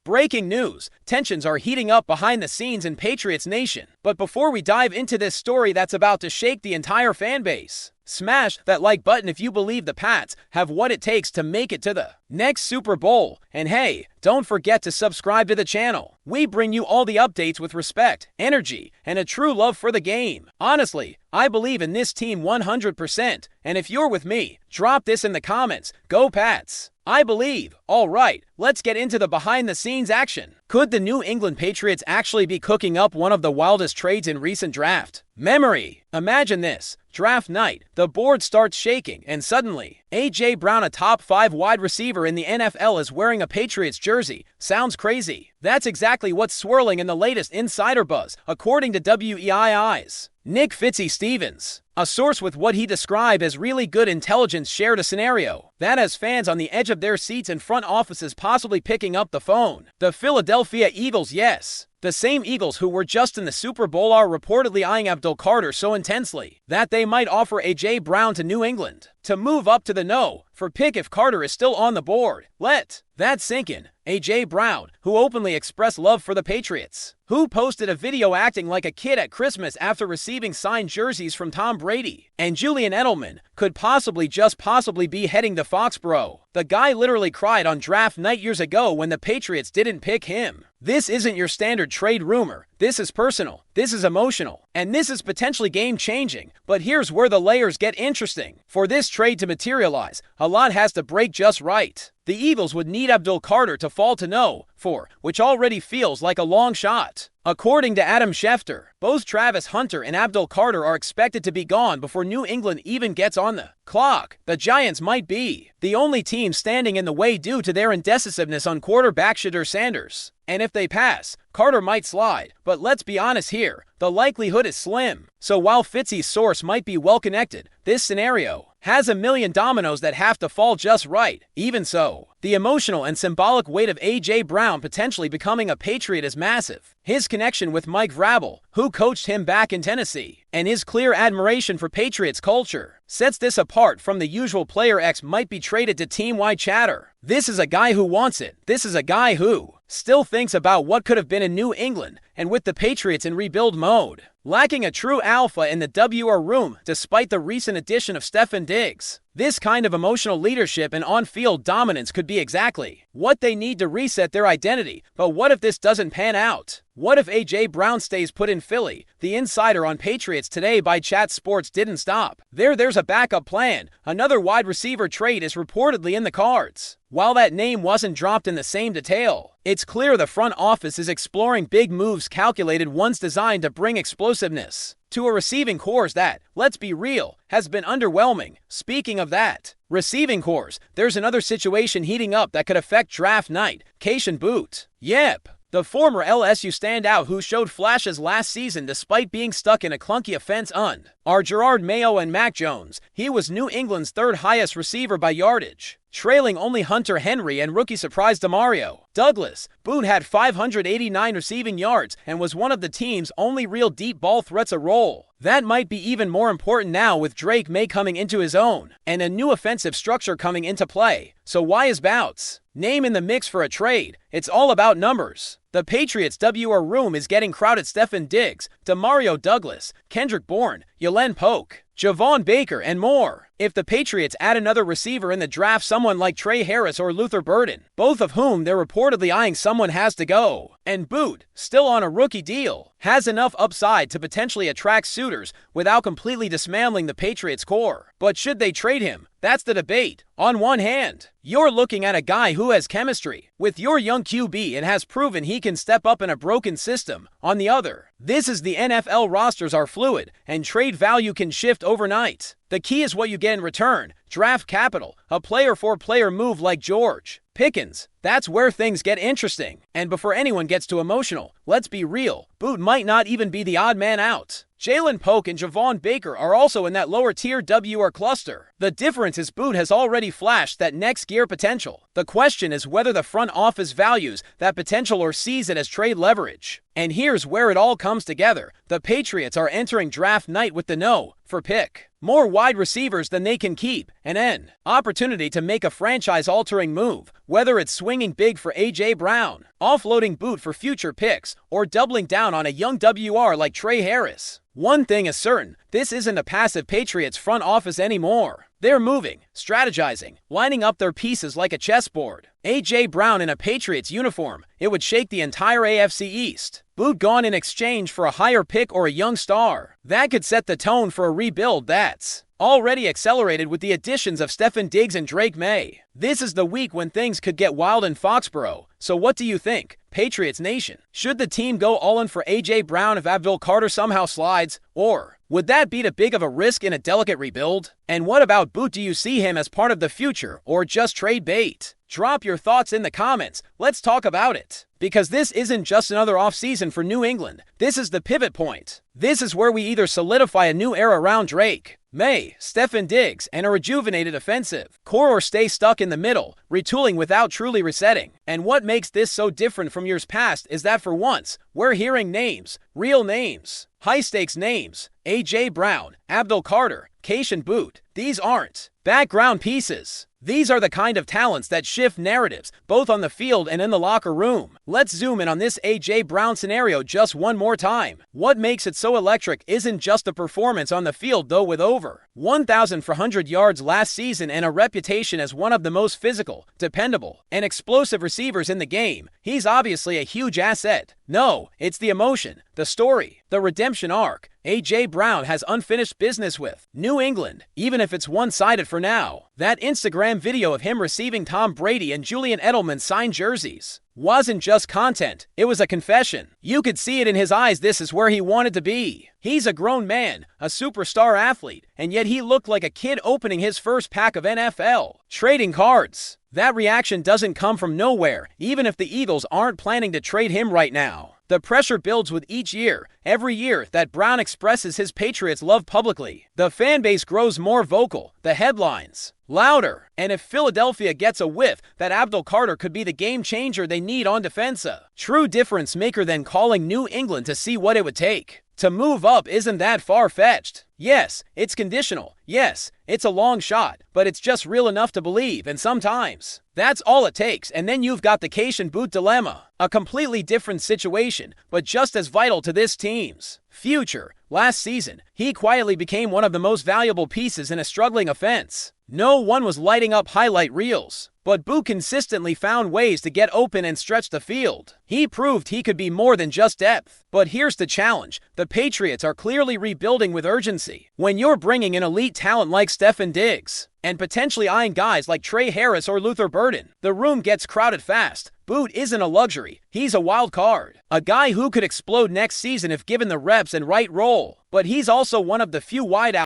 Breaking news, tensions are heating up behind the scenes in Patriots Nation. But before we dive into this story that's about to shake the entire fan base, smash that like button if you believe the Pats have what it takes to make it to the next Super Bowl. And hey, don't forget to subscribe to the channel. We bring you all the updates with respect, energy, and a true love for the game. Honestly, I believe in this team 100%, and if you're with me, drop this in the comments. Go Pats! I believe. Alright, let's get into the behind-the-scenes action. Could the New England Patriots actually be cooking up one of the wildest trades in recent draft memory? Imagine this. Draft night, the board starts shaking, and suddenly, A.J. Brown, a top 5 wide receiver in the NFL, is wearing a Patriots jersey. Sounds crazy. That's exactly what's swirling in the latest insider buzz, according to WEII's Nick Fitzstevens. A source with what he described as really good intelligence shared a scenario that has fans on the edge of their seats and front offices possibly picking up the phone. The Philadelphia Eagles, yes. The same Eagles who were just in the Super Bowl are reportedly eyeing Abdul Carter so intensely that they might offer A.J. Brown to New England to move up to the no for pick if Carter is still on the board. Let that sink in. A.J. Brown, who openly expressed love for the Patriots, who posted a video acting like a kid at Christmas after receiving signed jerseys from Tom Brady and Julian Edelman, could possibly be heading to Foxborough. The guy literally cried on draft night years ago when the Patriots didn't pick him. This isn't your standard trade rumor. This is personal, this is emotional, and this is potentially game-changing. But here's where the layers get interesting. For this trade to materialize, a lot has to break just right. The Eagles would need Abdul Carter to fall to no for, which already feels like a long shot. According to Adam Schefter, both Travis Hunter and Abdul Carter are expected to be gone before New England even gets on the clock. The Giants might be the only team standing in the way due to their indecisiveness on quarterback Shedeur Sanders. And if they pass, Carter might slide. But let's be honest here, the likelihood is slim. So while Fitzy's source might be well connected, this scenario has a million dominoes that have to fall just right. Even so, the emotional and symbolic weight of A.J. Brown potentially becoming a Patriot is massive. His connection with Mike Vrabel, who coached him back in Tennessee, and his clear admiration for Patriots culture sets this apart from the usual player X might be traded to team-wide chatter. This is a guy who wants it. This is a guy who still thinks about what could have been in New England, and with the Patriots in rebuild mode, lacking a true alpha in the WR room despite the recent addition of Stefon Diggs. This kind of emotional leadership and on-field dominance could be exactly what they need to reset their identity. But what if this doesn't pan out? What if A.J. Brown stays put in Philly? The insider on Patriots Today by Chat Sports didn't stop. There's a backup plan. Another wide receiver trade is reportedly in the cards. While that name wasn't dropped in the same detail, it's clear the front office is exploring big moves, calculated ones designed to bring explosiveness to a receiving corps that, let's be real, has been underwhelming. Speaking of that, receiving corps, there's another situation heating up that could affect draft night. Kayshon Boutte. Yep. The former LSU standout who showed flashes last season despite being stuck in a clunky offense are Jerod Mayo and Mac Jones. He was New England's third highest receiver by yardage, trailing only Hunter Henry and rookie surprise Demario Douglas. Boutte had 589 receiving yards and was one of the team's only real deep ball threats a role. That might be even more important now with Drake Maye coming into his own and a new offensive structure coming into play. So why is Boutte's name in the mix for a trade? It's all about numbers. The Patriots' WR room is getting crowded. Stefon Diggs, Demario Douglas, Kendrick Bourne, Polk, Javon Baker, and more. If the Patriots add another receiver in the draft, someone like Trey Harris or Luther Burden, both of whom they're reportedly eyeing, someone has to go. And Boutte, still on a rookie deal, has enough upside to potentially attract suitors without completely dismantling the Patriots core. But should they trade him? That's the debate. On one hand, you're looking at a guy who has chemistry with your young QB and has proven he can step up in a broken system. On the other, this is the NFL. Rosters are fluid and trade value can shift overnight. The key is what you get in return. Draft capital, a player-for-player move like George Pickens. That's where things get interesting. And before anyone gets too emotional, let's be real. Boutte might not even be the odd man out. Jalen Polk and Javon Baker are also in that lower-tier WR cluster. The difference is Boutte has already flashed that next-gear potential. The question is whether the front office values that potential or sees it as trade leverage. And here's where it all comes together. The Patriots are entering draft night with the no for pick. more wide receivers than they can keep, and an opportunity to make a franchise-altering move, whether it's swinging big for A.J. Brown, offloading Boutte for future picks, or doubling down on a young WR like Trey Harris. One thing is certain, this isn't a passive Patriots front office anymore. They're moving, strategizing, lining up their pieces like a chessboard. A.J. Brown in a Patriots uniform, it would shake the entire AFC East. Boutte gone in exchange for a higher pick or a young star. That could set the tone for a rebuild that's already accelerated with the additions of Stefon Diggs and Jerod Mayo. This is the week when things could get wild in Foxborough. So what do you think, Patriots Nation? Should the team go all in for A.J. Brown if Abdul Carter somehow slides? Or would that be too big of a risk in a delicate rebuild? And what about Boutte? Do you see him as part of the future or just trade bait? Drop your thoughts in the comments. Let's talk about it. Because this isn't just another offseason for New England. This is the pivot point. This is where we either solidify a new era around Drake, Maye, Stefon Diggs, and a rejuvenated offensive core, or stay stuck in the middle, retooling without truly resetting. And what makes this so different from years past is that for once, we're hearing names, real names, high-stakes names. A.J. Brown, Abdul Carter, Kayshon Boutte. These aren't background pieces. These are the kind of talents that shift narratives, both on the field and in the locker room. Let's zoom in on this A.J. Brown scenario just one more time. What makes it so electric isn't just the performance on the field, though. With over 1,400 yards last season and a reputation as one of the most physical, dependable, and explosive receivers in the game, he's obviously a huge asset. No, it's the emotion, the story, the redemption arc. A.J. Brown has unfinished business with New England, even if it's one-sided for now. That Instagram video of him receiving Tom Brady and Julian Edelman's signed jerseys wasn't just content, it was a confession. You could see it in his eyes. This is where he wanted to be. He's a grown man, a superstar athlete, and yet he looked like a kid opening his first pack of NFL trading cards. That reaction doesn't come from nowhere, even if the Eagles aren't planning to trade him right now. The pressure builds with each year. Every year that Brown expresses his Patriots love publicly, the fan base grows more vocal, the headlines louder. And if Philadelphia gets a whiff that Abdul Carter could be the game changer they need on defense, a true difference maker, then calling New England to see what it would take to move up isn't that far-fetched. Yes, it's conditional. Yes, it's a long shot, but it's just real enough to believe, and sometimes that's all it takes. And then you've got the Kayshon Boutte dilemma, a completely different situation, but just as vital to this team's future. Last season, he quietly became one of the most valuable pieces in a struggling offense. No one was lighting up highlight reels, but Boutte consistently found ways to get open and stretch the field. He proved he could be more than just depth. But here's the challenge. The Patriots are clearly rebuilding with urgency. When you're bringing in elite talent like Stefon Diggs, and potentially eyeing guys like Trey Harris or Luther Burden, the room gets crowded fast. Boutte isn't a luxury. He's a wild card. A guy who could explode next season if given the reps and right role. But he's also one of the few wideouts